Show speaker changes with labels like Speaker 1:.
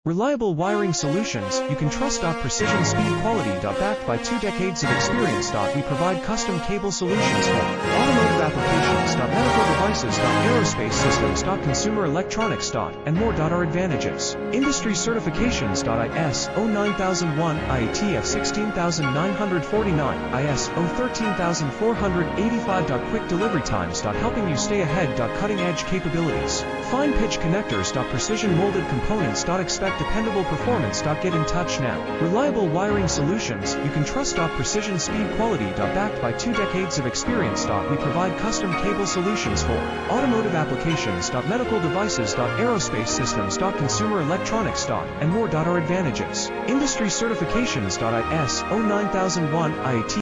Speaker 1: Reliable wiring solutions you can trust. Precision speed quality. Backed by 2 decades of experience. We provide custom cable solutions for automotive applications. Medical devices. Aerospace systems. Consumer electronics. And more. Our advantages: industry certifications. ISO 9001, IATF 16949, ISO 13485. Quick delivery times. Helping you stay ahead. Cutting edge capabilities. Fine pitch connectors. Precision molded components. Expect dependable performance. Get in touch now. Reliable wiring solutions you can trust. Precision speed quality. Backed by 2 decades of experience. We provide custom cable solutions for automotive applications. Medical devices. Aerospace systems. Consumer electronics. And more. Our advantages: industry certifications. ISO 9001, IATF